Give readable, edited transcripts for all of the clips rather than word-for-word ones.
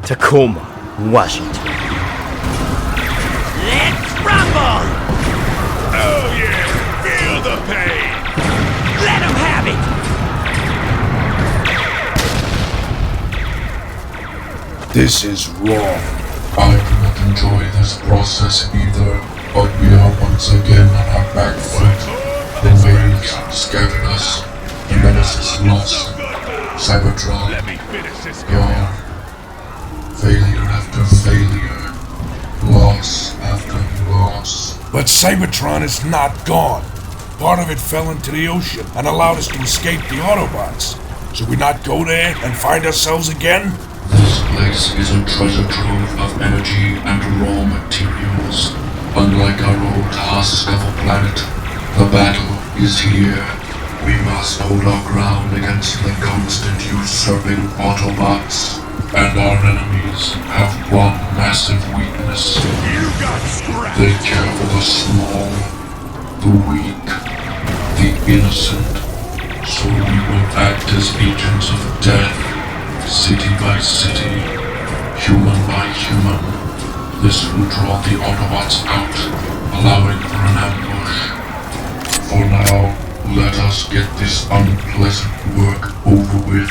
Tacoma, Washington. Let's rumble! Oh yeah, feel the pain! Let him have it! This is wrong. I do not enjoy this process either, but we are once again on our back foot. The waves scattered us. The menace is lost. Cybertron, Let me finish this guy. gone. Failure after failure. Loss after loss. But Cybertron is not gone. Part of it fell into the ocean and allowed us to escape the Autobots. Should we not go there and find ourselves again? This place is a treasure trove of energy and raw materials. Unlike our old husk of a planet, the battle is here. We must hold our ground against the constant usurping Autobots. And our enemies have one massive weakness. You got scrapped! They care for the small, the weak, the innocent. So we will act as agents of death, city by city, human by human. This will draw the Autobots out, allowing for an ambush. For now, let us get this unpleasant work over with.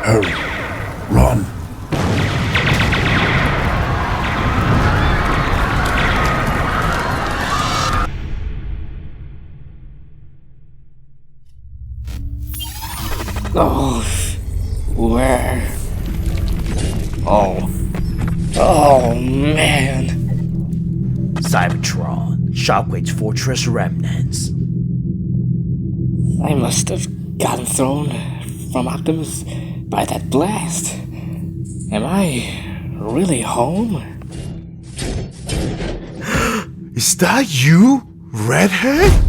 Hurry. Run. Oh, where? Oh man. Cybertron, Shockwave's fortress remnants. I must have gotten thrown from Optimus by that blast. Am I really home? Is that you, Redhead?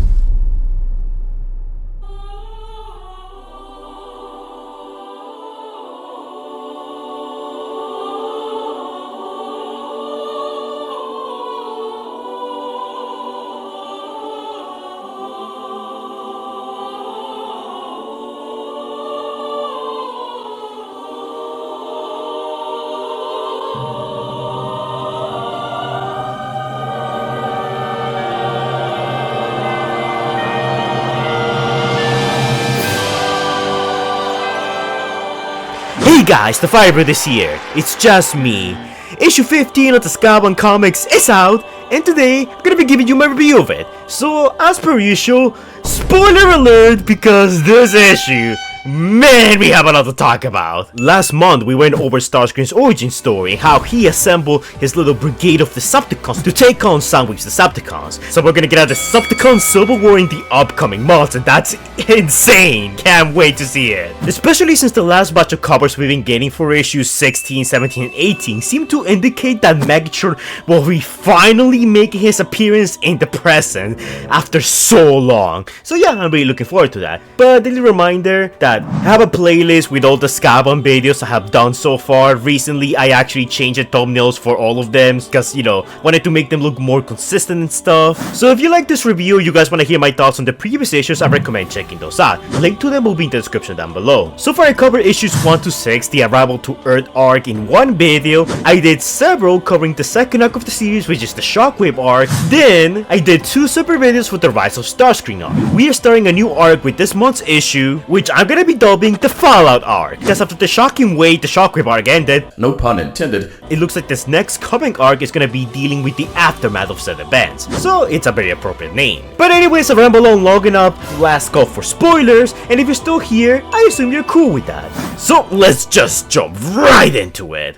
Hey guys, the Firebird is here. It's just me. Issue 15 of the Skybound Comics is out, and today I'm gonna be giving you my review of it. So, as per usual, spoiler alert, because this issue, man, we have a lot to talk about. Last month, we went over Starscream's origin story, how he assembled his little brigade of Decepticons to take on Soundwave's Decepticons. So we're gonna get out the Decepticon Civil War in the upcoming months, and that's insane. Can't wait to see it. Especially since the last batch of covers we've been getting for issues 16, 17, and 18 seem to indicate that Megatron will be finally making his appearance in the present after so long. So yeah, I'm really looking forward to that. But a little reminder that I have a playlist with all the Skybound videos I have done so far. Recently, I actually changed the thumbnails for all of them because, you know, wanted to make them look more consistent and stuff. So if you like this review, you guys want to hear my thoughts on the previous issues, I recommend checking those out. Link to them will be in the description down below. So far, I covered issues 1 to 6, the Arrival to Earth arc in one video. I did several covering the second arc of the series, which is the Shockwave arc. Then, I did 2 separate videos for the Rise of Starscream arc. We are starting a new arc with this month's issue, which I'm gonna be dubbing the Fallout arc, because after the shocking way the Shockwave arc ended, no pun intended, it looks like this next coming arc is gonna be dealing with the aftermath of said events, so it's a very appropriate name. But anyways, I rambled on long enough. Last call for spoilers, and if you're still here, I assume you're cool with that. So let's just jump right into it.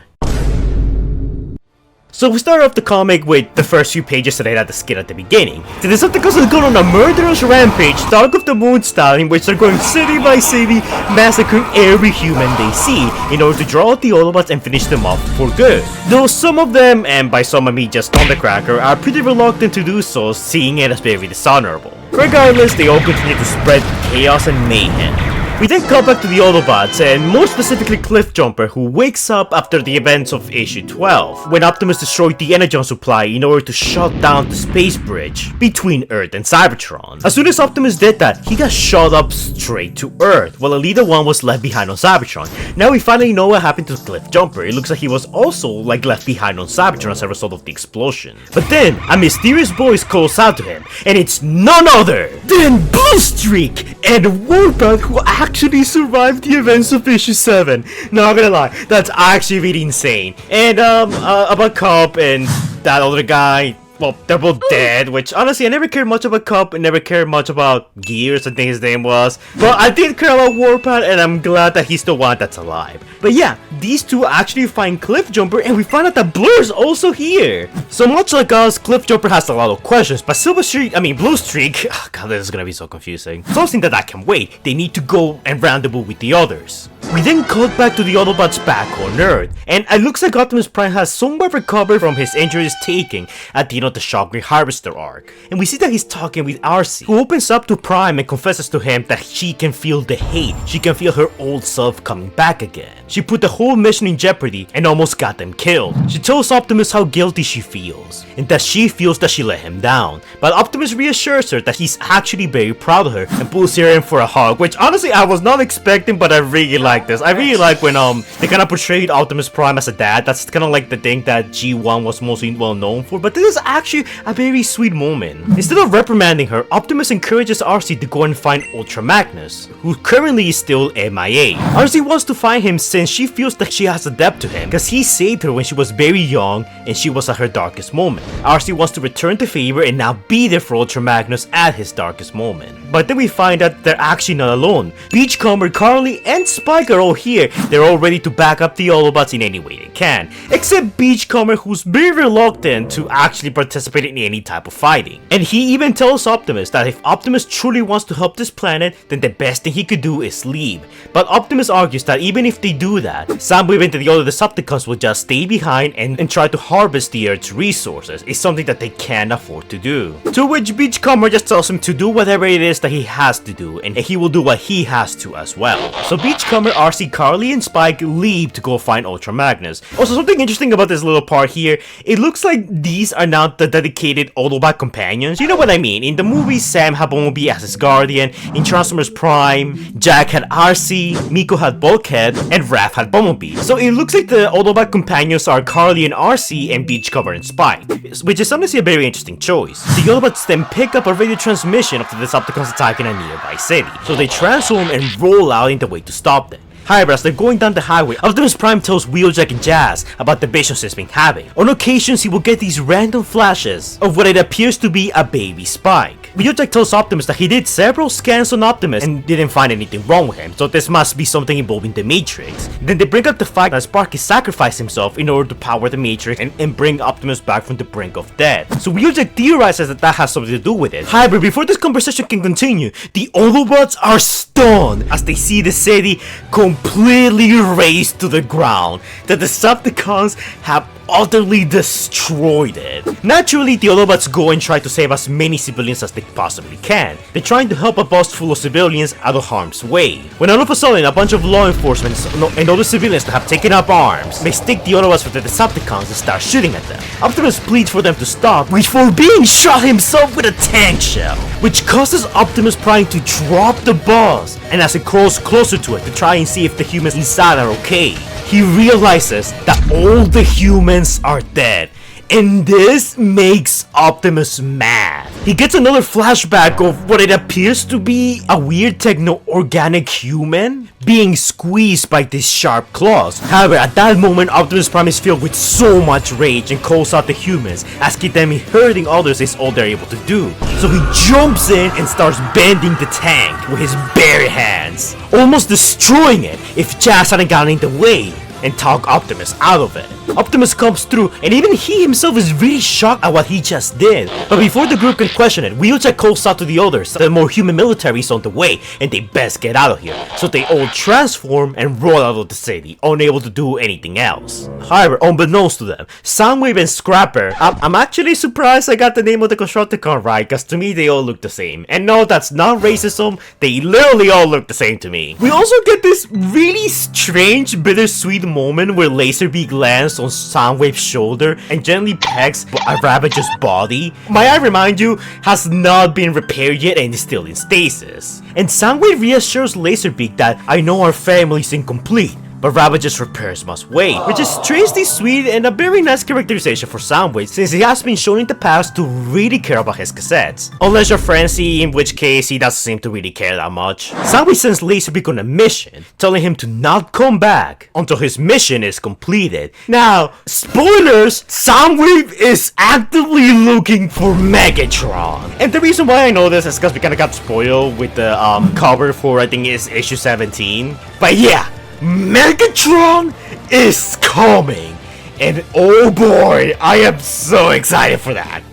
So we start off the comic with the first few pages that I had to skip at the beginning. The Decepticons are going on a murderous rampage, Dark of the Moon style, in which they're going city by city, massacring every human they see, in order to draw out the Autobots and finish them off for good. Though some of them, and by some I mean just Thundercracker, are pretty reluctant to do so, seeing it as very dishonorable. Regardless, they all continue to spread chaos and mayhem. We then cut back to the Autobots, and more specifically Cliffjumper, who wakes up after the events of issue 12, when Optimus destroyed the energon supply in order to shut down the space bridge between Earth and Cybertron. As soon as Optimus did that, he got shot up straight to Earth, while Elita 1 was left behind on Cybertron. Now we finally know what happened to Cliffjumper. It looks like he was also left behind on Cybertron as a result of the explosion. But then, a mysterious voice calls out to him, and it's none other than Bluestreak and Warpath, who actually survived the events of issue 7. Not gonna lie, that's actually really insane. And about Cup and that other guy, well, they're both dead, which honestly I never cared much about Cup and never cared much about Gears, I think his name was. But I did care about Warpath, and I'm glad that he's the one that's alive. But yeah, these two actually find Cliffjumper, and we find out that Blur's also here. So much like us, Cliffjumper has a lot of questions, but Bluestreak, oh god, this is gonna be so confusing. Something that I can wait. They need to go and rendezvous with the others. We then cut back to the Autobots back on Earth, and it looks like Optimus Prime has somewhat recovered from his injuries taken at the end of the Shockwave Harvester arc. And we see that he's talking with RC, who opens up to Prime and confesses to him that she can feel the hate. She can feel her old self coming back again. She put the whole mission in jeopardy and almost got them killed. She tells Optimus how guilty she feels, and that she feels that she let him down. But Optimus reassures her that he's actually very proud of her and pulls her in for a hug, which honestly I was not expecting, but I really like this. I really like when they kind of portrayed Optimus Prime as a dad. That's kind of like the thing that G1 was mostly well known for, but this is actually a very sweet moment. Instead of reprimanding her, Optimus encourages RC to go and find Ultra Magnus, who currently is still MIA. RC wants to find him since she feels that she has a debt to him, because he saved her when she was very young and she was at her darkest moment. RC wants to return the favor and now be there for Ultra Magnus at his darkest moment. But then we find out they're actually not alone. Beachcomber, Carly, and Spike are all here. They're all ready to back up the Autobots in any way they can, except Beachcomber, who's very reluctant to actually participate in any type of fighting. And he even tells Optimus that if Optimus truly wants to help this planet, then the best thing he could do is leave. But Optimus argues that even if they do that, Soundwave and the other Decepticons will just stay behind and try to harvest the Earth's resources. It's something that they can't afford to do. To which Beachcomber just tells him to do whatever it is that he has to do, and he will do what he has to as well. So Beachcomber, RC, Carly, and Spike leave to go find Ultra Magnus. Also, something interesting about this little part here, it looks like these are now the dedicated Autobot companions. You know what I mean? In the movie, Sam had Bumblebee as his guardian. In Transformers Prime, Jack had RC, Miko had Bulkhead, and Raph had Bumblebee. So it looks like the Autobot companions are Carly and RC and Beachcomber and Spike, which is honestly a very interesting choice. The Autobots then pick up a radio transmission of the Decepticons attacking a nearby city, so they transform and roll out in the way to stop them. However, as they're going down the highway, Optimus Prime tells Wheeljack and Jazz about the visions he's been having. On occasions, he will get these random flashes of what it appears to be a baby Spike. Wheeljack tells Optimus that he did several scans on Optimus and didn't find anything wrong with him, so this must be something involving the Matrix. Then they bring up the fact that Sparky sacrificed himself in order to power the Matrix and bring Optimus back from the brink of death. So Wheeljack theorizes that has something to do with it. However, before this conversation can continue, the Autobots are stunned as they see the city completely razed to the ground. The Decepticons have utterly destroyed it. Naturally, the Autobots go and try to save as many civilians as they possibly can. They're trying to help a bus full of civilians out of harm's way, when all of a sudden a bunch of law enforcement and other civilians that have taken up arms mistake the Autobots for the Decepticons and start shooting at them. Optimus pleads for them to stop before being shot himself with a tank shell, which causes Optimus Prime to drop the bus, and as he crawls closer to it to try and see if the humans inside are okay, he realizes that all the humans are dead. And this makes Optimus mad. He gets another flashback of what it appears to be a weird techno-organic human being squeezed by these sharp claws. However, at that moment, Optimus Prime is filled with so much rage and calls out the humans, asking them if hurting others is all they're able to do. So he jumps in and starts bending the tank with his bare hands, almost destroying it if Jazz hadn't gotten in the way. and talk Optimus out of it. Optimus comes through, and even he himself is really shocked at what he just did. But before the group can question it, Wheeljack calls out to the others that the more human military is on the way, and they best get out of here. So they all transform and roll out of the city, unable to do anything else. However, unbeknownst to them, Soundwave and Scrapper, I'm actually surprised I got the name of the Constructicon right, cause to me they all look the same. And no, that's not racism, they literally all look the same to me. We also get this really strange, bittersweet moment where Laserbeak lands on Soundwave's shoulder and gently pegs a Ravager's body. Might I remind you, has not been repaired yet and is still in stasis. And Soundwave reassures Laserbeak that I know our family's incomplete, but Ravager's repairs must wait, which is strangely sweet and a very nice characterization for Soundwave since he has been shown in the past to really care about his cassettes. Unless you're Frenzy, in which case he doesn't seem to really care that much. Soundwave sends Laserbeak on a mission, telling him to not come back until his mission is completed. Now, spoilers, Soundwave is actively looking for Megatron. And the reason why I know this is because we kinda got spoiled with the cover for I think is issue 17. But yeah, Megatron is coming, and oh boy, I am so excited for that.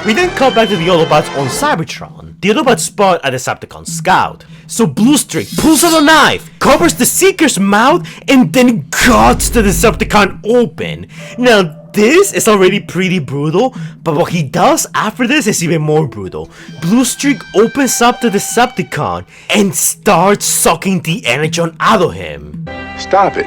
We then cut back to the Autobots on Cybertron. The Autobots spot a Decepticon scout. So Bluestreak pulls out a knife, covers the Seeker's mouth, and then cuts the Decepticon open. Now this is already pretty brutal, but what he does after this is even more brutal. Bluestreak opens up the Decepticon and starts sucking the energy out of him. Stop it.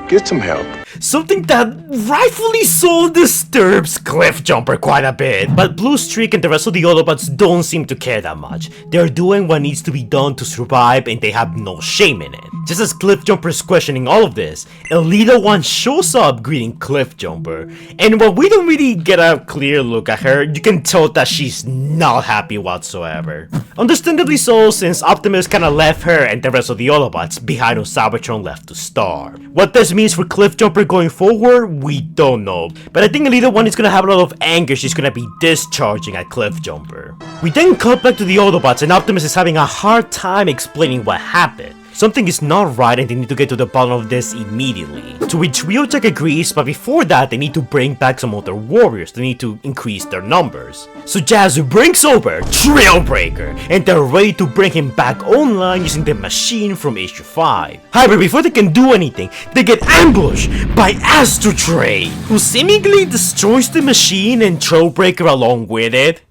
Get some help. Something that rightfully so disturbs Cliffjumper quite a bit. But Bluestreak and the rest of the Autobots don't seem to care that much. They're doing what needs to be done to survive and they have no shame in it. Just as Cliffjumper is questioning all of this, Elita 1 shows up greeting Cliffjumper. And while we don't really get a clear look at her, you can tell that she's not happy whatsoever. Understandably so, since Optimus kinda left her and the rest of the Autobots behind on Cybertron left to starve. What this means for Cliffjumper going forward, we don't know. But I think Elita 1 is gonna have a lot of anger she's gonna be discharging at Cliffjumper. We then cut back to the Autobots and Optimus is having a hard time explaining what happened. Something is not right and they need to get to the bottom of this immediately. To which Wheeljack agrees, but before that they need to bring back some other warriors. They need to increase their numbers. So Jazzu brings over Trailbreaker and they're ready to bring him back online using the machine from issue 5. However, before they can do anything, they get ambushed by Astrotrain, who seemingly destroys the machine and Trailbreaker along with it.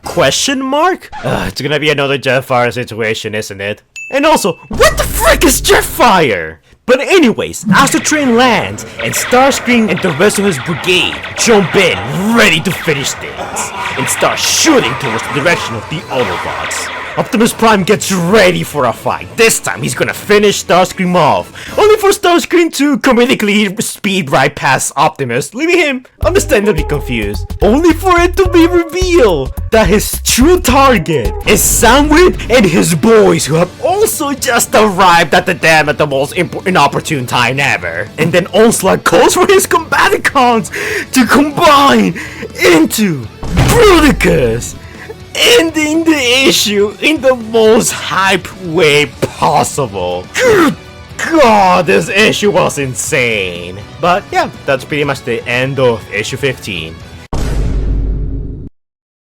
Question mark? It's gonna be another Jetfire situation, isn't it? And also, what the frick is Jetfire? But anyways, Astrotrain lands, and Starscream and the rest of his brigade jump in, ready to finish things, and start shooting towards the direction of the Autobots. Optimus Prime gets ready for a fight. This time he's gonna finish Starscream off, only for Starscream to comedically speed right past Optimus, leaving him understandably confused. Only for it to be revealed that his true target is Soundwave and his boys, who have also just arrived at the dam at the most inopportune time ever. And then Onslaught calls for his Combaticons to combine into Bruticus, ending the issue in the most hype way possible. Good God, this issue was insane. But yeah, that's pretty much the end of issue 15.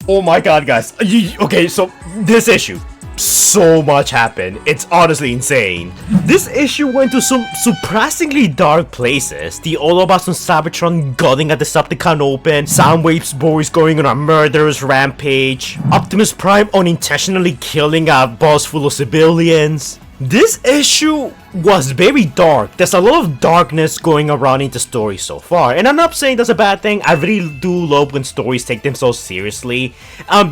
Oh my god, guys. Okay, so this issue, so much happened. It's honestly insane. This issue went to some surprisingly dark places. The Autobots on Cybertron gutting a Decepticon open, Soundwave's boys going on a murderous rampage, Optimus Prime unintentionally killing a bus full of civilians. This issue was very dark. There's a lot of darkness going around in the story so far, and I'm not saying that's a bad thing. I really do love when stories take themselves seriously.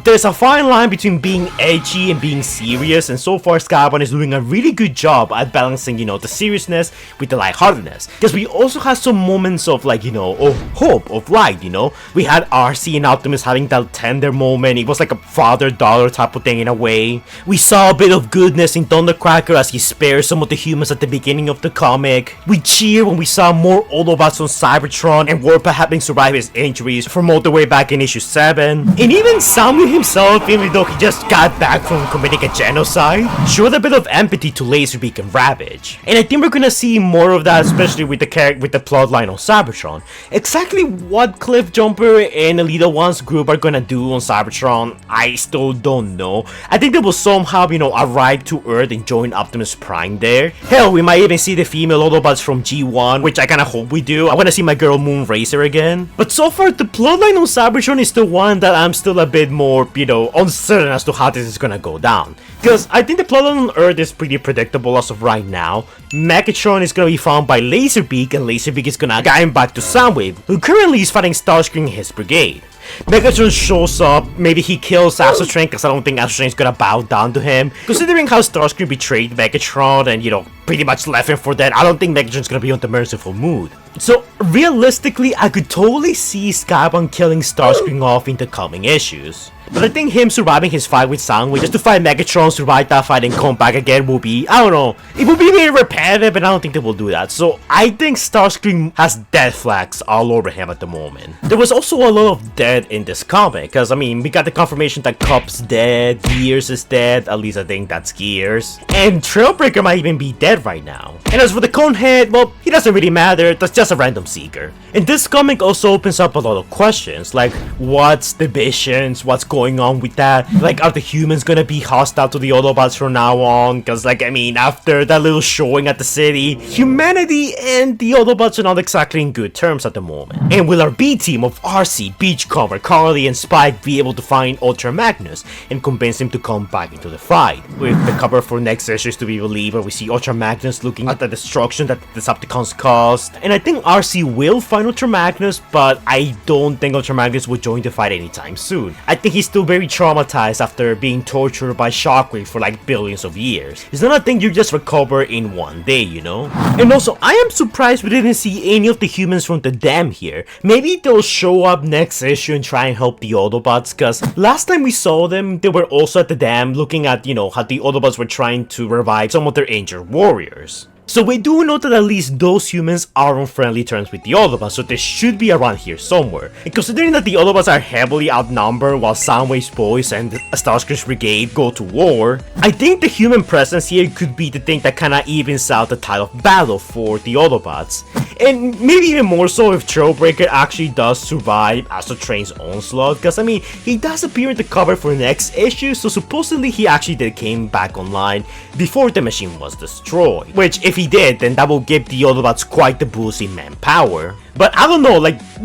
There's a fine line between being edgy and being serious, and so far Skybound is doing a really good job at balancing, you know, the seriousness with the lightheartedness. Because we also had some moments of, like, you know, of hope, of light, you know. We had RC and Optimus having that tender moment. It was like a father-daughter type of thing in a way. We saw a bit of goodness in Thundercracker as he spares some of the humans at the beginning of the comic. We cheer when we saw more Autobots on Cybertron and Warpath having survived his injuries from all the way back in issue 7. And even Soundwave himself, even though he just got back from committing a genocide, showed a bit of empathy to Laserbeak and Ravage. And I think we're gonna see more of that, especially with the plotline on Cybertron. Exactly what Cliff Jumper and Elita One's group are gonna do on Cybertron, I still don't know. I think they will somehow, arrive to Earth and join Optimus Prime there. Hell, we might even see the female Autobots from G1, which I kinda hope we do. I wanna see my girl Moon Racer again. But so far, the plotline on Cybertron is the one that I'm still a bit more, uncertain as to how this is gonna go down. Because I think the plotline on Earth is pretty predictable as of right now. Megatron is gonna be found by Laserbeak, and Laserbeak is gonna guide him back to Soundwave, who currently is fighting Starscream and his brigade. Megatron shows up, maybe he kills Astrotrain because I don't think Astrotrain's gonna bow down to him. Considering how Starscream betrayed Megatron and, pretty much left him for dead, I don't think Megatron's gonna be on the merciful mood. So, realistically, I could totally see Skybound killing Starscream off in the coming issues. But I think him surviving his fight with Soundwave just to fight Megatron, survive that fight, and come back again will be, I don't know, it will be very repetitive, and I don't think they will do that. So I think Starscream has death flags all over him at the moment. There was also a lot of dead in this comic, because we got the confirmation that Cup's dead, Gears is dead, at least I think that's Gears, and Trailbreaker might even be dead right now. And as for the Conehead, well, he doesn't really matter, that's just a random seeker. And this comic also opens up a lot of questions, like what's the visions, what's going on with that, like are the humans gonna be hostile to the Autobots from now on, because after that little showing at the city, humanity and the Autobots are not exactly in good terms at the moment. And will our B team of RC, Beachcomber, Carly, and Spike be able to find Ultra Magnus and convince him to come back into the fight? With the cover for next issue to be believed, where we see Ultra Magnus looking at the destruction that the Decepticons caused, and I think RC will find Ultra Magnus, but I don't think Ultra Magnus will join the fight anytime soon. I think he's still very traumatized after being tortured by Shockwave for billions of years. It's not a thing you just recover in one day, And also, I am surprised we didn't see any of the humans from the dam here. Maybe they'll show up next issue and try and help the Autobots, because last time we saw them, they were also at the dam looking at, how the Autobots were trying to revive some of their injured warriors. So we do know that at least those humans are on friendly terms with the Autobots, so they should be around here somewhere. And considering that the Autobots are heavily outnumbered while Soundwave's boys and Starscream's brigade go to war, I think the human presence here could be the thing that kinda evens out the tide of battle for the Autobots. And maybe even more so if Trailbreaker actually does survive Astrotrain's onslaught, because he does appear in the cover for next issue, so supposedly he actually did came back online before the machine was destroyed. Which, if he did, then that will give the Autobots quite the boost in manpower. But I don't know,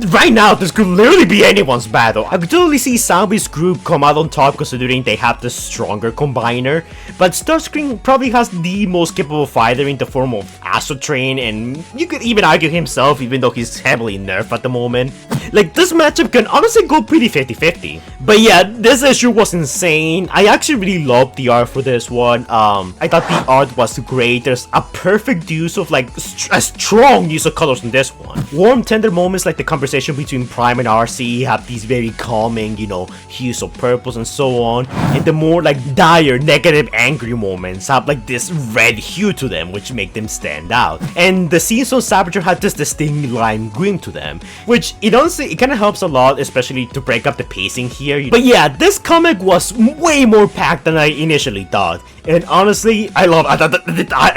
right now, this could literally be anyone's battle. I could totally see Soundwave's group come out on top considering they have the stronger combiner. But Starscream probably has the most capable fighter in the form of Astrotrain, and you could even argue himself, even though he's heavily nerfed at the moment. This matchup can honestly go pretty 50-50. But yeah, this issue was insane. I actually really loved the art for this one. I thought the art was great. There's a perfect use of a strong use of colors in this one. Warm, tender moments like the conversation between Prime and RC have these very calming, hues of purples and so on. And the more dire, negative, angry moments have this red hue to them, which make them stand out. And the scenes on Cybertron have this distinct lime green to them, which honestly, it kind of helps a lot, especially to break up the pacing here. But yeah, this comic was way more packed than I initially thought. And honestly, I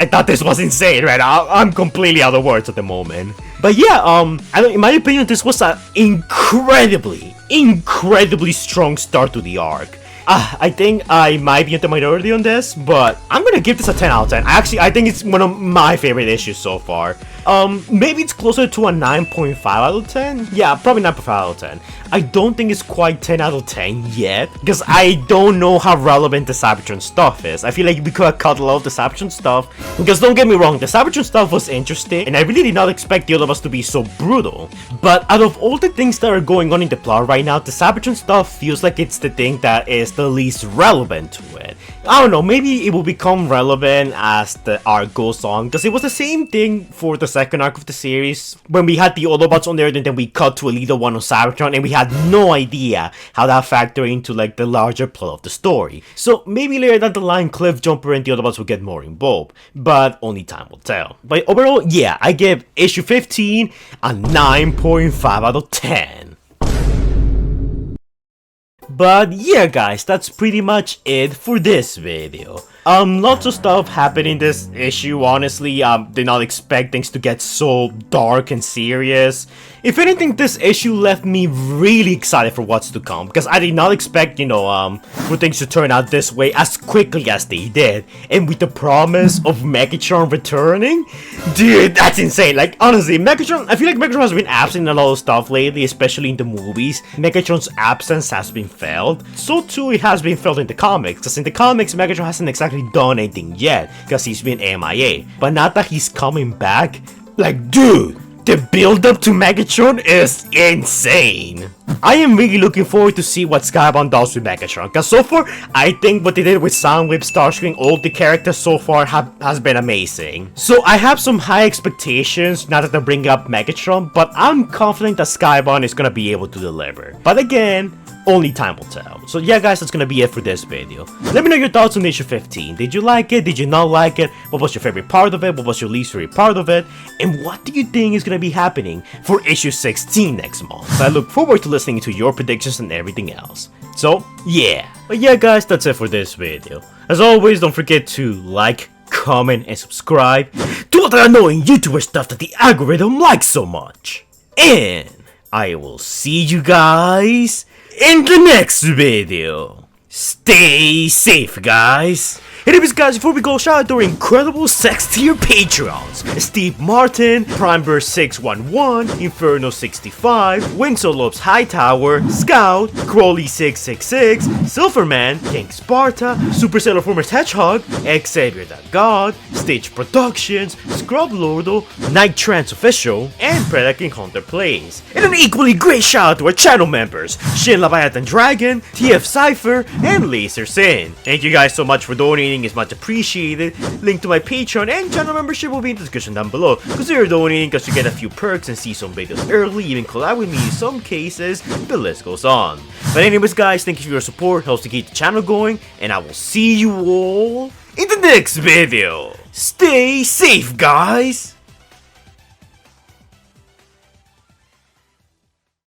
thought this was insane, right? I'm completely out of words at the moment. But yeah, in my opinion, this was an incredibly strong start to the arc. I think I might be in the minority on this, but I'm gonna give this a 10 out of 10. Actually, I think it's one of my favorite issues so far. Maybe it's closer to a 9.5 out of 10? Yeah, probably 9.5 out of 10. I don't think it's quite 10 out of 10 yet, because I don't know how relevant the Cybertron stuff is. I feel like we could have cut a lot of the Cybertron stuff, because don't get me wrong, the Cybertron stuff was interesting, and I really did not expect the other of us to be so brutal. But out of all the things that are going on in the plot right now, the Cybertron stuff feels like it's the thing that is the least relevant to it. I don't know, maybe it will become relevant as the arc goes on, because it was the same thing for the second arc of the series, when we had the Autobots on there, and then we cut to a little one on Cybertron, and we had no idea how that factored into like the larger plot of the story. So maybe later down the line, Cliffjumper and the Autobots will get more involved, but only time will tell. But overall, yeah, I give issue 15 a 9.5 out of 10. But yeah guys, that's pretty much it for this video. Lots of stuff happened in this issue, honestly. Did not expect things to get so dark and serious. If anything, this issue left me really excited for what's to come, because I did not expect, for things to turn out this way as quickly as they did. And with the promise of Megatron returning, dude, that's insane. Like, honestly, Megatron, I feel like Megatron has been absent in a lot of stuff lately, especially in the movies. Megatron's absence has been felt. So too, it has been felt in the comics, because in the comics, Megatron hasn't exactly done anything yet, because he's been MIA. But now that he's coming back, like, dude, the build up to Megatron is insane. I am really looking forward to see what Skybound does with Megatron, because so far, I think what they did with Soundwave, Starscream, all the characters so far has been amazing. So I have some high expectations now that they're bringing up Megatron, but I'm confident that Skybound is gonna be able to deliver. But again, only time will tell. So yeah guys, that's gonna be it for this video. Let me know your thoughts on issue 15. Did you like it? Did you not like it? What was your favorite part of it? What was your least favorite part of it? And what do you think is gonna be happening for issue 16 next month? So I look forward to listening to your predictions and everything else. So yeah. But yeah guys, that's it for this video. As always, don't forget to like, comment, and subscribe to all the annoying YouTuber stuff that the algorithm likes so much. And I will see you guys in the next video. Stay safe, guys. Anyways, guys, before we go, shout out to our incredible sex tier Patreons: Steve Martin, Primeburst611, Inferno65, Winslow Lopes Hightower, Scout, Crowley666, Silverman, King Sparta, Supercell Formers Hedgehog, Xavier the God, Stage Productions, Scrub Lordo, Night Trance Official, and Predator King Hunter Plays. And an equally great shout out to our channel members: Shin Leviathan Dragon, TF Cypher, and Laser Sin. Thank you guys so much for donating. Is much appreciated. Link to my Patreon and channel membership will be in the description down below. Consider donating because you get a few perks and see some videos early, even collab with me in some cases. The list goes on. But anyways guys, thank you for your support, helps to keep the channel going, and I will see you all in the next video. Stay safe guys!